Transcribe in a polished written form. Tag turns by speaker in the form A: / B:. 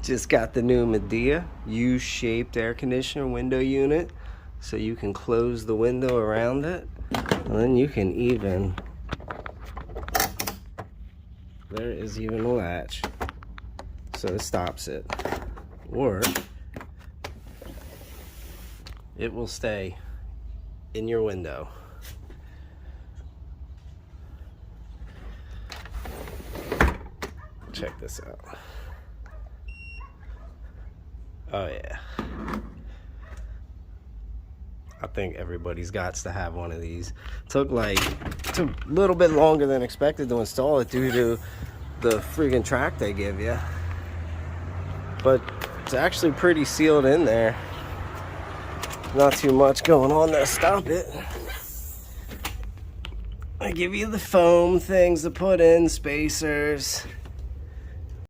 A: Just got the new Mideas U-shaped air conditioner window unit, so you can close the window around it, and then you can even, there is even a latch, so it stops it, or it will stay in your window. Check this out. Oh yeah. I think everybody's got to have one of these. Took a little bit longer than expected to install it due to the friggin' track they give you. But it's actually pretty sealed in there. Not too much going on to stop it. I give you the foam things to put in, spacers.